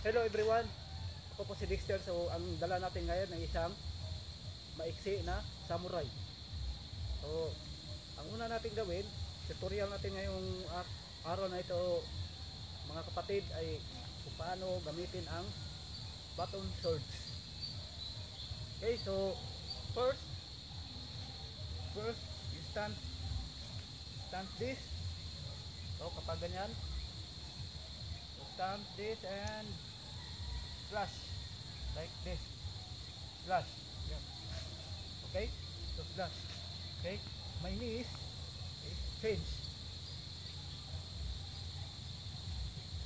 Hello everyone, ako po si Dexter. So ang dala natin ngayon ay isang maiksi na samurai. So ang una natin gawin, tutorial natin ngayong araw na ito mga kapatid, ay kung paano gamitin ang baton swords. Okay, so first you stand this. So kapag ganyan, so stand this and slash like this, slash. Yan. Okay, so slash. Okay, my knees, okay, change,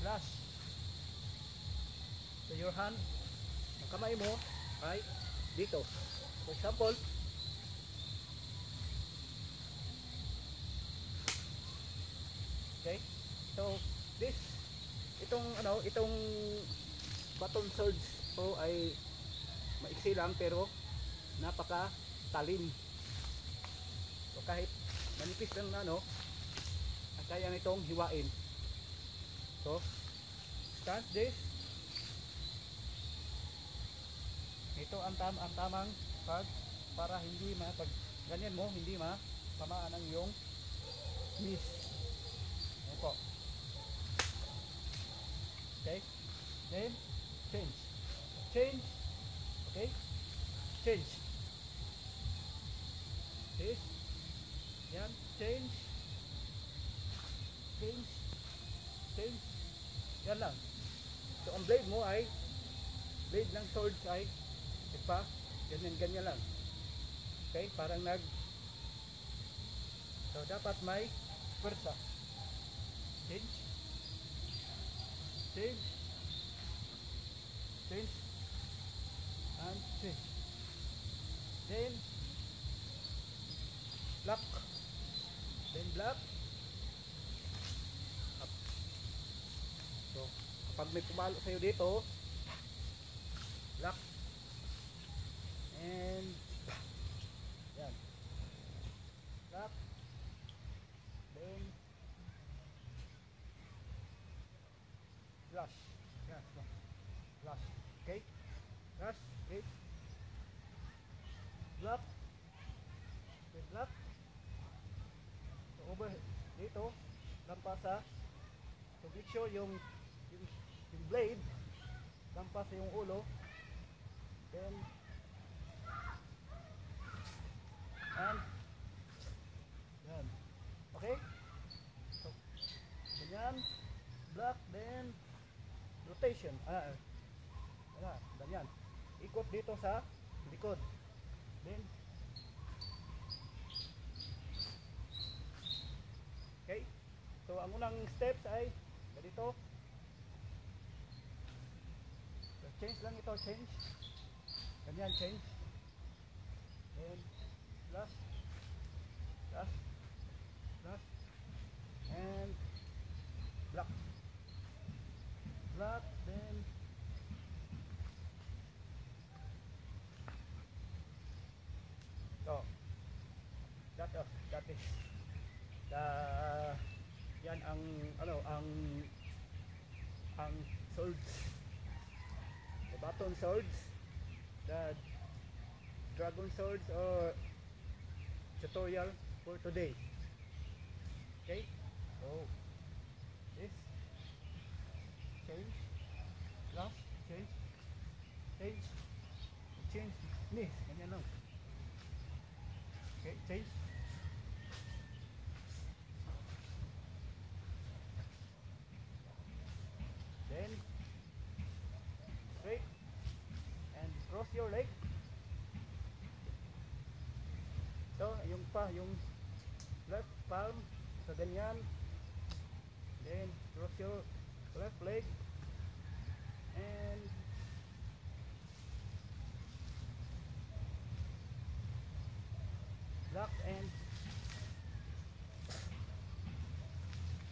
slash. So your hand, ang kamay mo ay dito. For example, okay, so this, itong baton swords po ay maiksi lang pero napaka talim. So kahit manipis lang na kaya nitong hiwain. So stand this. Ito ang tamang para hindi pag ganyan mo hindi tamaan ang iyong knees. Ayan po. Okay, then change. Okay, change this. Yan, change. Yan lang. So ang blade mo ay blade ng swords ay ganyan lang. Okay, parang so dapat may pwersa. Change and change. Then block, up. So kapag may pumalo sa'yo dito, block and yan, block, then flush. Yan, flush. Okay, flush, okay, block, then block. So over dito, lampas so make sure yung blade lampas sa yung ulo, then and yan. Okay, so ganyan, block, then rotation. Ganyan, ikot dito sa likod, then okay. So ang unang steps ay ganito. So, change lang ito, change. Ganyan, change. Then flush, and block, then so that is yan ang ang swords, the baton swords, the dragon swords or tutorial for today. Okay, so this change, flush, change knees, ganyan lang. Okay, change, then straight and cross your leg. So yung left palm sa ganyan, then cross your left leg and block and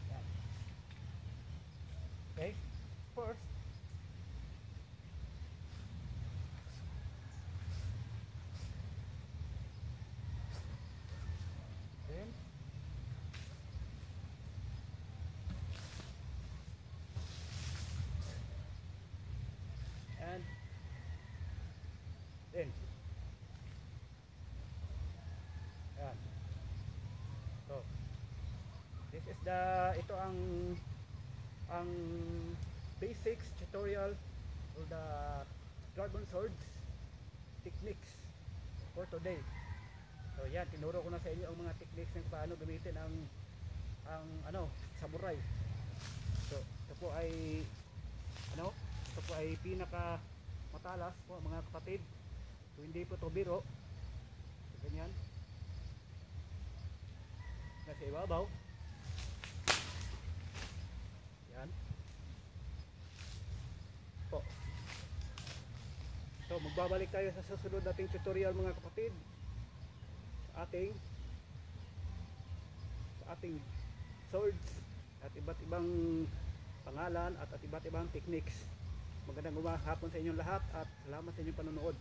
yan. Okay, first then This is ito ang basics tutorial for the dragon swords techniques for today. So yan, tinuro ko na sa inyo ang mga techniques ng paano gamitin ang samurai. So ito po ay pinaka matalas po mga kapatid. So hindi po to biro. So, ganyan. Nasa ibabaw. Yan. Po. So magbabalik tayo sa susunod nating tutorial mga kapatid. Sa ating swords at iba't ibang pangalan at iba't ibang techniques. Magandang hapon sa inyong lahat at salamat sa inyong panonood.